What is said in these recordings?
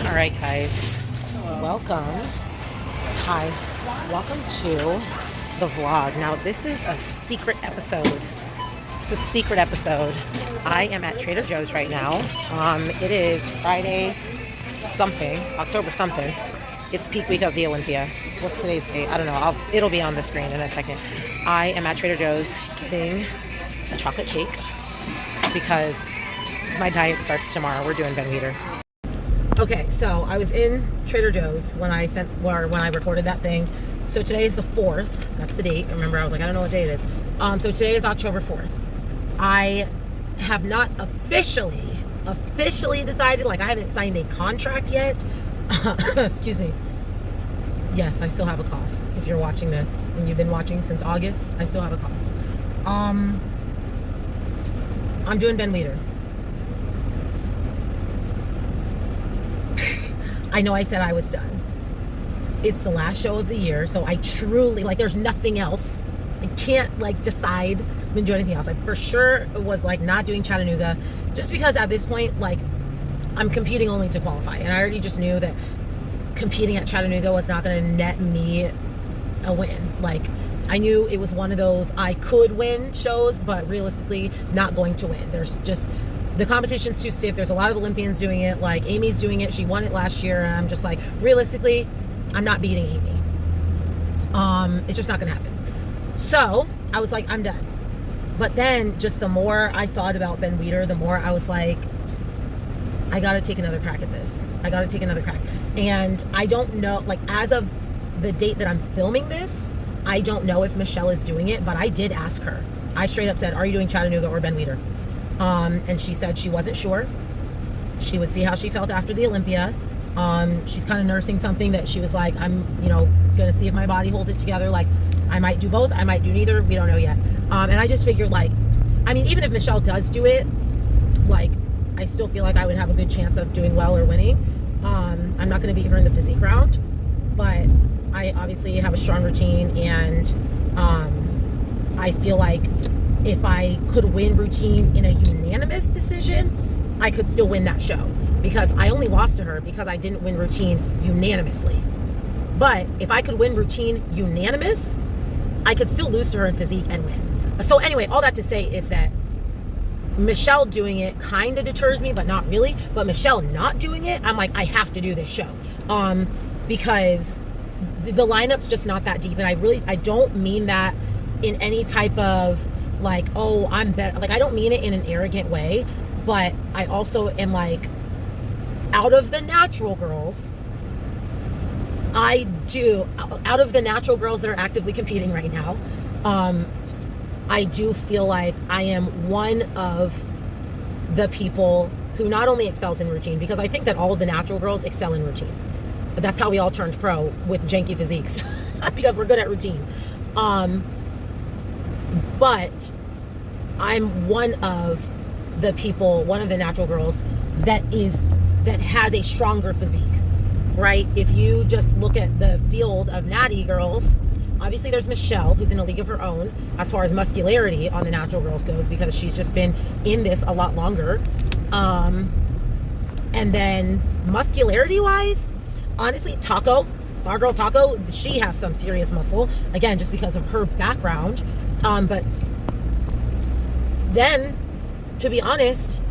All right, guys. Welcome. Hi. Welcome to the vlog. Now, this is a secret episode. It's a secret episode. I am at Trader Joe's right now. It is Friday something, October something. It's peak week of the Olympia. What's today's date? I don't know. It'll be on the screen in a second. I am at Trader Joe's getting a chocolate cake because my diet starts tomorrow. We're doing Ben Weider. Okay, so I was in Trader Joe's when I recorded that thing. So today is the 4th. That's the date. Remember, I was like, I don't know what day it is. So today is October 4th. I have not officially decided, like I haven't signed a contract yet. Excuse me. Yes, I still have a cough. If you're watching this and you've been watching since August, I still have a cough. I'm doing Ben Weider. I know I said I was done. It's the last show of the year, so I truly, there's nothing else. I can't, decide I'm gonna do anything else. I for sure was, not doing Chattanooga, just because at this point, I'm competing only to qualify. And I already just knew that competing at Chattanooga was not gonna net me a win. I knew it was one of those I could win shows, but realistically not going to win. There's just... the competition's too stiff. There's a lot of Olympians doing it. Amy's doing it. She won it last year. And I'm just realistically, I'm not beating Amy. It's just not going to happen. So I was I'm done. But then just the more I thought about Ben Weider, the more I was I got to take another crack at this. I got to take another crack. And I don't know, as of the date that I'm filming this, I don't know if Michelle is doing it, but I did ask her. I straight up said, are you doing Chattanooga or Ben Weider? And she said she wasn't sure. She would see how she felt after the Olympia. She's kind of nursing something that she was I'm, going to see if my body holds it together. I might do both. I might do neither. We don't know yet. And I just figured, even if Michelle does do it, I still feel I would have a good chance of doing well or winning. I'm not going to beat her in the physique round, but I obviously have a strong routine, and I feel if I could win routine in a unanimous decision, I could still win that show, because I only lost to her because I didn't win routine unanimously. But if I could win routine unanimous, I could still lose to her in physique and win. So anyway, all that to say is that Michelle doing it kind of deters me, but not really. But Michelle not doing it, I'm I have to do this show, because the lineup's just not that deep. And I don't mean that in any type of oh, I'm better. I don't mean it in an arrogant way, but I also am out of the natural girls, out of the natural girls that are actively competing right now, I do feel I am one of the people who not only excels in routine, because I think that all of the natural girls excel in routine. That's how we all turned pro with janky physiques, because we're good at routine. But I'm one of the people, one of the natural girls that has a stronger physique, right? If you just look at the field of natty girls, obviously there's Michelle, who's in a league of her own as far as muscularity on the natural girls goes, because she's just been in this a lot longer. And then muscularity wise, honestly, our girl Taco, she has some serious muscle, again, just because of her background. But then, to be honest,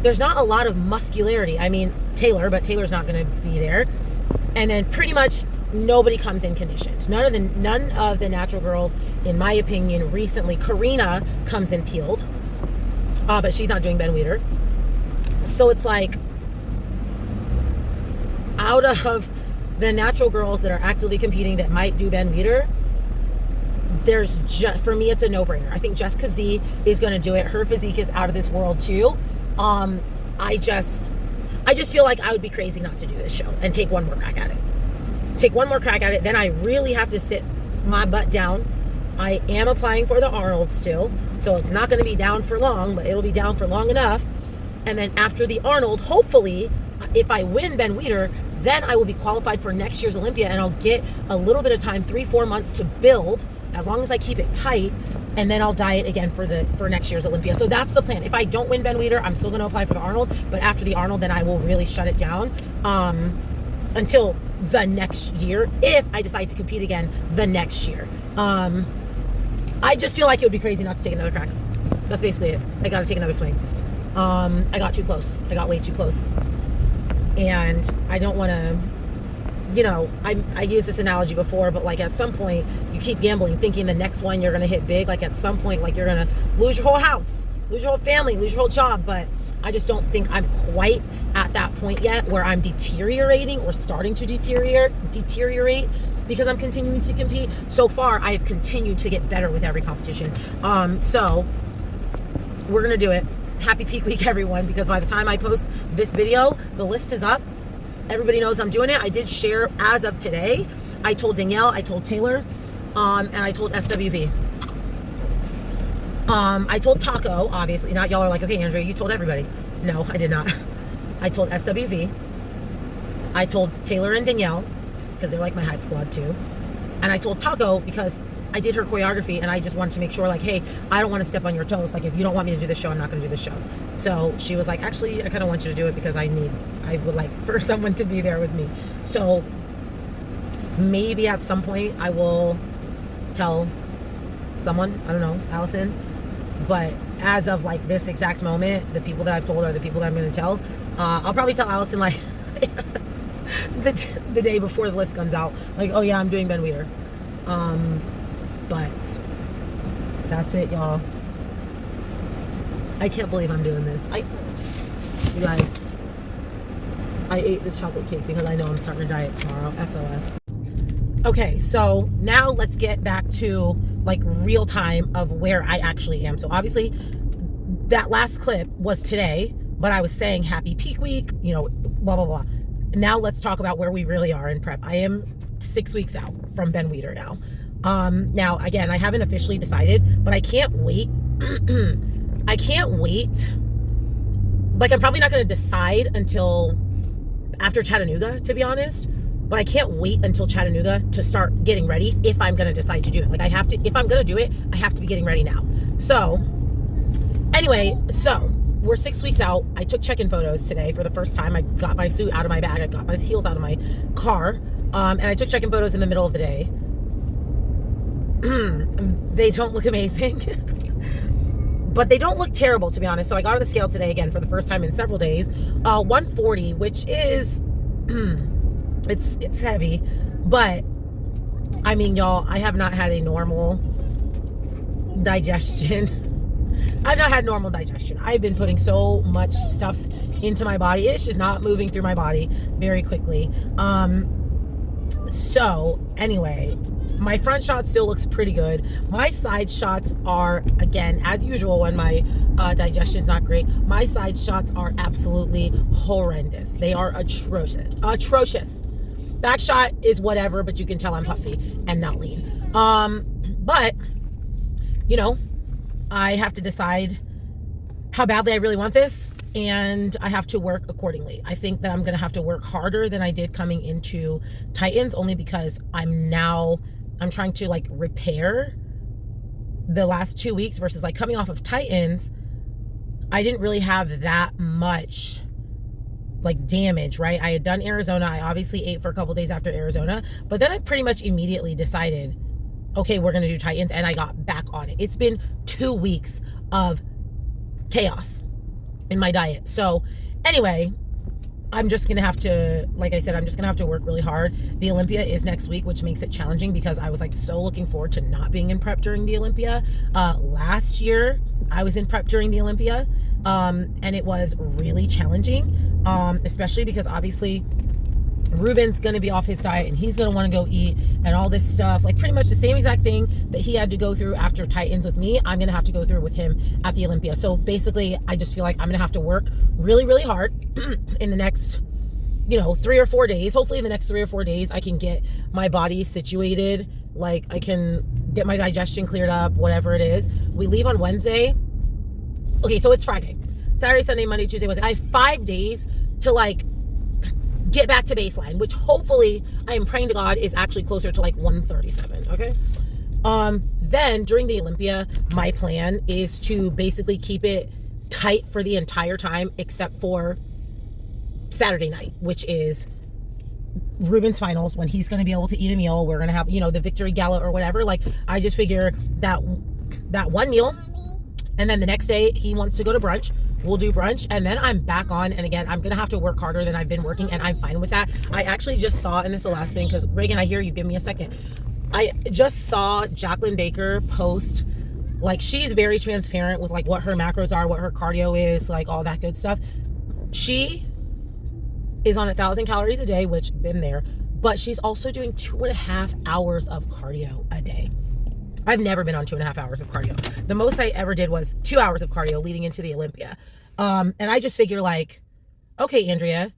there's not a lot of muscularity. I mean, Taylor, but Taylor's not going to be there. And then pretty much nobody comes in conditioned. None of the natural girls, in my opinion, recently. Karina comes in peeled, but she's not doing Ben Weider. So it's out of the natural girls that are actively competing that might do Ben Weider, there's for me, it's a no-brainer. I think Jessica Z is going to do it. Her physique is out of this world too. I just feel I would be crazy not to do this show and take one more crack at it. Then I really have to sit my butt down. I am applying for the Arnold still, so it's not going to be down for long, but it'll be down for long enough. And then after the Arnold, hopefully, if I win Ben Weider, then I will be qualified for next year's Olympia, and I'll get a little bit of time, 3-4 months to build, as long as I keep it tight, and then I'll diet again for next year's Olympia. So that's the plan. If I don't win Ben Weider, I'm still going to apply for the Arnold, but after the Arnold, then I will really shut it down until the next year, if I decide to compete again the next year. I just feel like it would be crazy not to take another crack. That's basically it. I got to take another swing. I got too close. I got way too close. And I don't want to, I used this analogy before, but like at some point you keep gambling thinking the next one you're going to hit big. Like at some point, like you're going to lose your whole house, lose your whole family, lose your whole job. But I just don't think I'm quite at that point yet where I'm deteriorating or starting to deteriorate because I'm continuing to compete. So far, I have continued to get better with every competition. So we're going to do it. Happy peak week, everyone, because by the time I post this video, the list is up. Everybody knows I'm doing it. I did share as of today. I told Danielle, I told Taylor, and I told SWV. I told Taco, obviously. Now y'all are like, okay, Andrea, you told everybody. No, I did not. I told SWV. I told Taylor and Danielle, because they're like my hype squad too. And I told Taco because I did her choreography and I just wanted to make sure, like, hey, I don't want to step on your toes. Like, if you don't want me to do this show, I'm not going to do this show. So she was like, actually, I kind of want you to do it because I would like for someone to be there with me. So maybe at some point I will tell someone, I don't know, Allison. But as of like this exact moment, the people that I've told are the people that I'm going to tell. I'll probably tell Allison like the day before the list comes out. Like, oh yeah, I'm doing Ben Weider. But that's it, y'all. I can't believe I'm doing this. You guys, I ate this chocolate cake because I know I'm starting a diet tomorrow. SOS. Okay, so now let's get back to like real time of where I actually am. So obviously that last clip was today, but I was saying happy peak week, blah, blah, blah. Now let's talk about where we really are in prep. I am 6 weeks out from Ben Weider now. Now, again, I haven't officially decided, but I can't wait. I can't wait. Like, I'm probably not going to decide until after Chattanooga, to be honest. But I can't wait until Chattanooga to start getting ready if I'm going to decide to do it. Like, I have to, if I'm going to do it, I have to be getting ready now. So, anyway, we're 6 weeks out. I took check-in photos today for the first time. I got my suit out of my bag. I got my heels out of my car. And I took check-in photos in the middle of the day. They don't look amazing. But they don't look terrible, to be honest. So I got on the scale today again for the first time in several days. 140, which is, it's heavy. But, I mean, y'all, I have not had a normal digestion. I've not had normal digestion. I've been putting so much stuff into my body. It's just not moving through my body very quickly. So, anyway, my front shot still looks pretty good. My side shots are, again, as usual when my digestion is not great, my side shots are absolutely horrendous. They are atrocious. Back shot is whatever, but you can tell I'm puffy and not lean. But, I have to decide how badly I really want this, and I have to work accordingly. I think that I'm going to have to work harder than I did coming into Titans, only because I'm trying to like repair the last 2 weeks versus like coming off of Titans. I didn't really have that much like damage, right? I had done Arizona. I obviously ate for a couple days after Arizona, but then I pretty much immediately decided, okay, we're going to do Titans, and I got back on it. It's been 2 weeks of chaos in my diet. So anyway, I'm just going to have to, like I said, I'm just going to have to work really hard. The Olympia is next week, which makes it challenging because I was like so looking forward to not being in prep during the Olympia. Last year, I was in prep during the Olympia, and it was really challenging, especially because obviously Ruben's going to be off his diet and he's going to want to go eat and all this stuff. Like pretty much the same exact thing that he had to go through after Titans with me, I'm going to have to go through with him at the Olympia. So basically, I just feel like I'm going to have to work really, really hard in the next, 3 or 4 days. Hopefully in the next 3 or 4 days, I can get my body situated. Like I can get my digestion cleared up, whatever it is. We leave on Wednesday. Okay, so it's Friday, Saturday, Sunday, Monday, Tuesday, Wednesday. I have 5 days to like get back to baseline, which hopefully I am praying to God is actually closer to like 137. Okay. Then during the Olympia, my plan is to basically keep it tight for the entire time except for Saturday night, which is Ruben's finals, when he's going to be able to eat a meal. We're going to have, the victory gala or whatever. Like, I just figure that one meal, and then the next day he wants to go to brunch, we'll do brunch, and then I'm back on. And again, I'm going to have to work harder than I've been working, and I'm fine with that. I actually just saw, and this is the last thing, because Reagan, I hear you, give me a second. I just saw Jacqueline Baker post, like, she's very transparent with like what her macros are, what her cardio is, like all that good stuff. She is on 1,000 calories a day, which been there, but she's also doing 2.5 hours of cardio a day. I've never been on 2.5 hours of cardio. The most I ever did was 2 hours of cardio leading into the Olympia. And I just figure, like, okay, Andrea,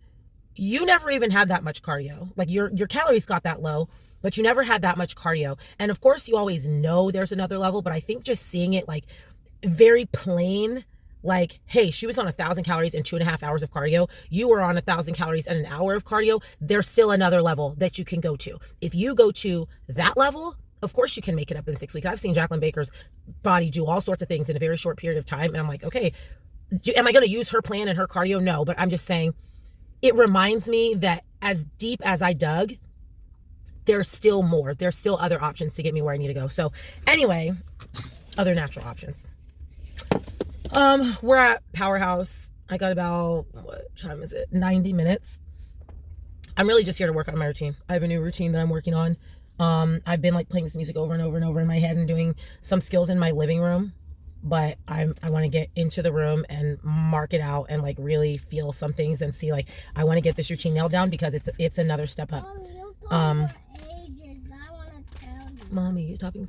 you never even had that much cardio. Like, your calories got that low, but you never had that much cardio. And of course you always know there's another level, but I think just seeing it like very plain, like, hey, she was on 1,000 calories and 2.5 hours of cardio. You were on 1,000 calories and an hour of cardio. There's still another level that you can go to. If you go to that level, of course you can make it up in 6 weeks. I've seen Jacqueline Baker's body do all sorts of things in a very short period of time. And I'm like, okay, am I going to use her plan and her cardio? No, but I'm just saying it reminds me that as deep as I dug, there's still more. There's still other options to get me where I need to go. So anyway, other natural options. We're at Powerhouse. I got about, what time is it? 90 minutes. I'm really just here to work on my routine. I have a new routine that I'm working on. I've been like playing this music over and over and over in my head and doing some skills in my living room, but I want to get into the room and mark it out and like really feel some things and see, like, I want to get this routine nailed down because it's another step up. Mommy, you're talking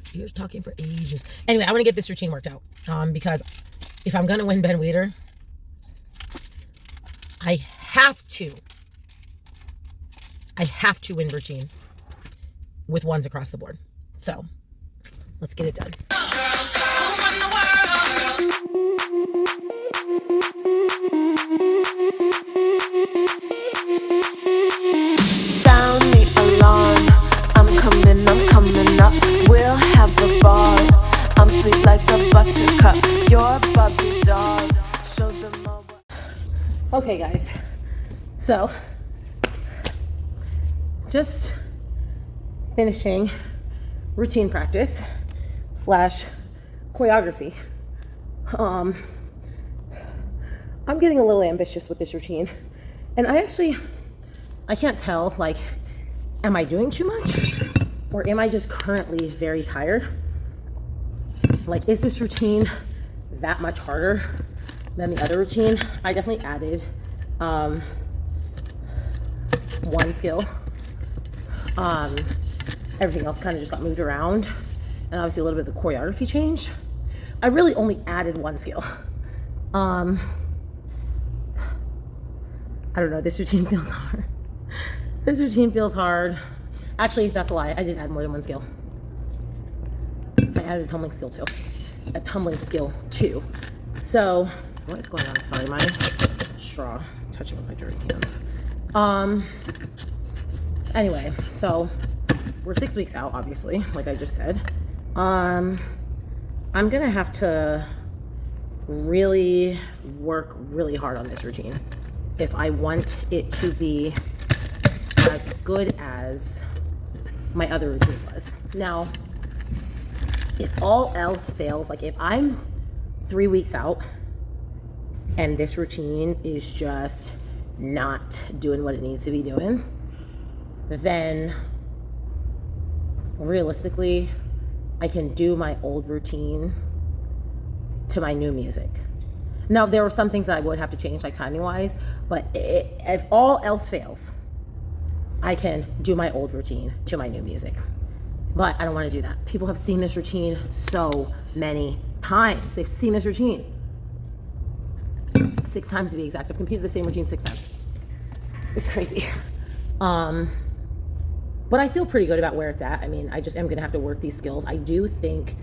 for ages. Anyway, I want to get this routine worked out. Because if I'm going to win Ben Weider, I have to win routine with ones across the board. So let's get it done. Sound the alarm. I'm coming up. We'll have a ball. I'm sweet like a buttercup. You're a Barbie doll. Show them all. Okay, guys. So, just finishing routine practice / choreography. I'm getting a little ambitious with this routine, and I can't tell, like, am I doing too much or am I just currently very tired? Like, is this routine that much harder than the other routine? I definitely added one skill. Everything else kind of just got moved around, and obviously a little bit of the choreography changed. I really only added one skill. I don't know, this routine feels hard. This routine feels hard. Actually, that's a lie. I did add more than one skill. I added a tumbling skill too. So, what is going on? Sorry, my straw touching with my dirty hands. Anyway, so we're 6 weeks out, obviously, like I just said. I'm gonna have to really work really hard on this routine if I want it to be as good as my other routine was. Now, if all else fails, like if I'm 3 weeks out and this routine is just not doing what it needs to be doing, then realistically, I can do my old routine to my new music. Now, there were some things that I would have to change, like timing wise, but if all else fails, I can do my old routine to my new music. But I don't want to do that. People have seen this routine so many times. They've seen this routine 6 times to be exact. I've competed the same routine 6 times. It's crazy. But I feel pretty good about where it's at. I mean, I just am going to have to work these skills. I think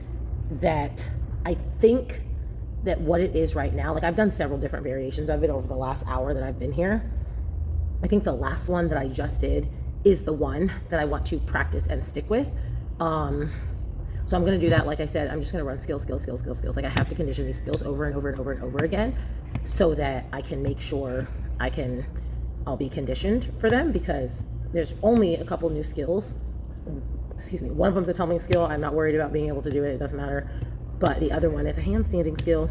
that what it is right now, like I've done several different variations of it over the last hour that I've been here. I think the last one that I just did is the one that I want to practice and stick with. So I'm going to do that. Like I said, I'm just going to run skills. Like I have to condition these skills over and over again so that I can make sure I'll be conditioned for them, because there's only a couple new skills. One of them's a tumbling skill. I'm not worried about being able to do it. It doesn't matter. But the other one is a handstanding skill.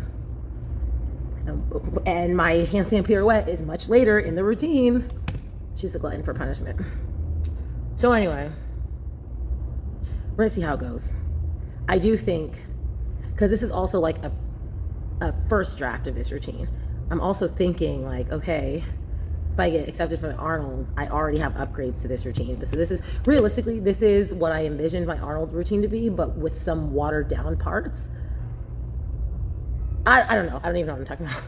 And my handstand pirouette is much later in the routine. She's a glutton for punishment. So anyway, we're going to see how it goes. I do think, because this is also like a first draft of this routine, I'm also thinking like, okay, if I get accepted for Arnold, I already have upgrades to this routine. So this is, realistically, this is what I envisioned my Arnold routine to be, but with some watered down parts. I don't know. I don't even know what I'm talking about.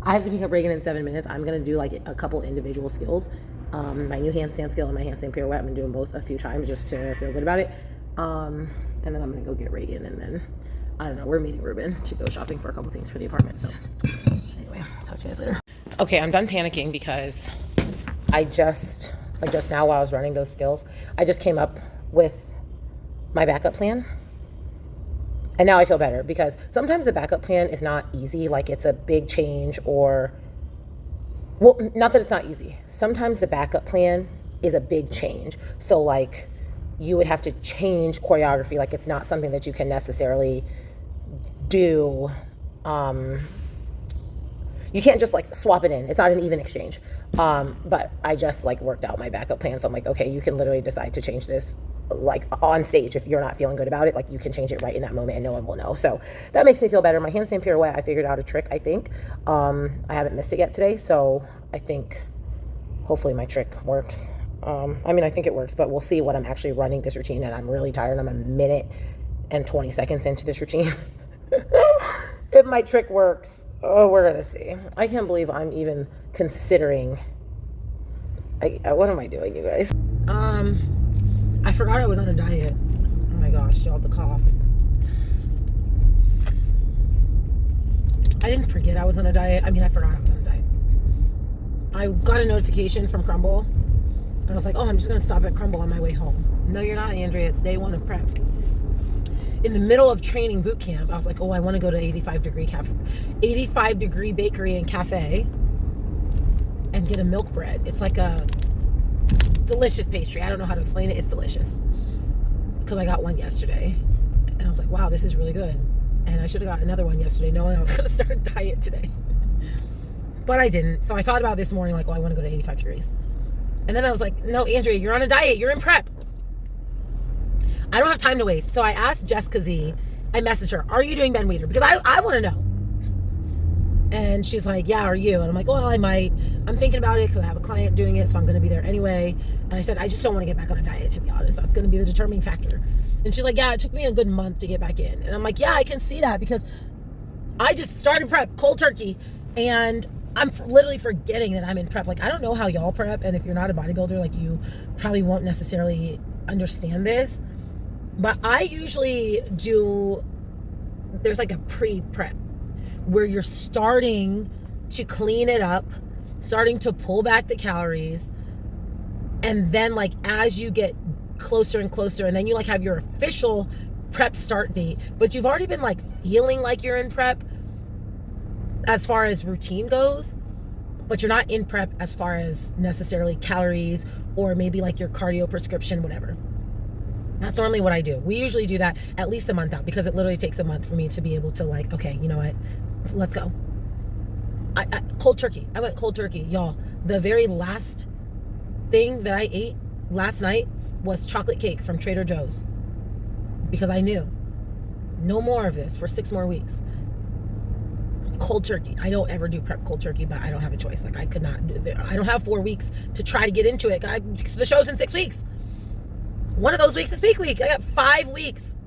I have to pick up Reagan in 7 minutes. I'm going to do like a couple individual skills. My new handstand skill and my handstand pirouette. I'm going to do them both a few times just to feel good about it. And then I'm going to go get Reagan, and then, I don't know, we're meeting Ruben to go shopping for a couple things for the apartment. So anyway, I'll talk to you guys later. Okay, I'm done panicking because I just now while I was running those skills, I just came up with my backup plan. And now I feel better, because sometimes the backup plan is not easy. Like, it's a big change, or, well, not that it's not easy. Sometimes the backup plan is a big change. So like, you would have to change choreography. Like, it's not something that you can necessarily do. You can't just like swap it in. It's not an even exchange. But I just like worked out my backup plan. So I'm like, okay, you can literally decide to change this like on stage. If you're not feeling good about it, like you can change it right in that moment and no one will know. So that makes me feel better. My handstand pirouette, I figured out a trick, I think. I haven't missed it yet today. So I think hopefully my trick works. I think it works, but we'll see what I'm actually running this routine. And I'm really tired. I'm a minute and 20 seconds into this routine. If my trick works, we're going to see. I can't believe I'm even considering. What am I doing, you guys? I forgot I was on a diet. Oh my gosh, y'all, the cough. I didn't forget I was on a diet. I forgot I was on a diet. I got a notification from Crumble, and I was like, oh, I'm just going to stop at Crumble on my way home. No, you're not, Andrea. It's day one of prep. In the middle of training boot camp, I was like, oh, I want to go to 85 degree bakery and cafe and get a milk bread. It's like a delicious pastry. I don't know how to explain it. It's delicious. Because I got one yesterday. And I was like, wow, this is really good. And I should have got another one yesterday knowing I was going to start a diet today. But I didn't. So I thought about this morning, like, oh, I want to go to 85 degrees. And then I was like, no, Andrea, you're on a diet. You're in prep. I don't have time to waste. So I asked Jessica Z, I messaged her, are you doing Ben Weider? Because I want to know. And she's like, yeah, are you? And I'm like, well, I might. I'm thinking about it because I have a client doing it, so I'm going to be there anyway. And I said, I just don't want to get back on a diet, to be honest. That's going to be the determining factor. And she's like, yeah, it took me a good month to get back in. And I'm like, yeah, I can see that, because I just started prep cold turkey, and I'm literally forgetting that I'm in prep. Like, I don't know how y'all prep, and if you're not a bodybuilder, like, you probably won't necessarily understand this. But I usually do, there's like a pre-prep where you're starting to clean it up, starting to pull back the calories. And then like as you get closer and closer, and then you like have your official prep start date, but you've already been like feeling like you're in prep as far as routine goes, but you're not in prep as far as necessarily calories or maybe like your cardio prescription, whatever. That's normally what I do. We usually do that at least a month out, because it literally takes a month for me to be able to like, okay, you know what? Let's go. I cold turkey. I went cold turkey. Y'all, the very last thing that I ate last night was chocolate cake from Trader Joe's, because I knew no more of this for 6 more weeks. Cold turkey. I don't ever do prep cold turkey, but I don't have a choice. Like, I could not do it. I don't have 4 weeks to try to get into it. The show's in 6 weeks. One of those weeks is peak week. I got 5 weeks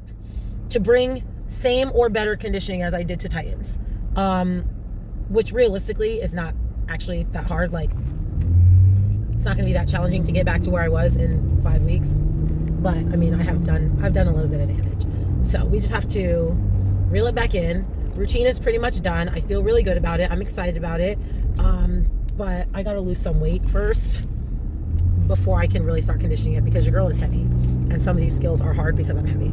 to bring same or better conditioning as I did to Titans, which realistically is not actually that hard. Like, it's not going to be that challenging to get back to where I was in 5 weeks. But I've done a little bit of damage. So we just have to reel it back in. Routine is pretty much done. I feel really good about it. I'm excited about it. But I got to lose some weight first before I can really start conditioning it, because your girl is heavy. And some of these skills are hard because I'm heavy.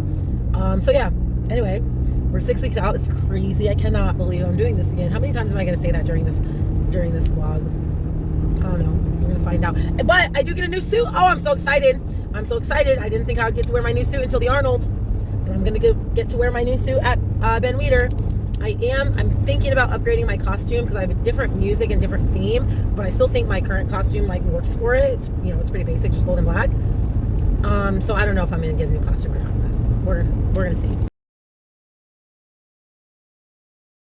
So yeah, anyway, we're 6 weeks out. It's crazy. I cannot believe I'm doing this again. How many times am I going to say that during this vlog? I don't know. We're going to find out. But I do get a new suit. Oh, I'm so excited. I'm so excited. I didn't think I would get to wear my new suit until the Arnold. But I'm going to get to wear my new suit at Ben Weider. I'm thinking about upgrading my costume because I have a different music and different theme, but I still think my current costume like works for it. It's, you know, it's pretty basic, just gold and black. So I don't know if I'm going to get a new costume or not, but we're gonna see.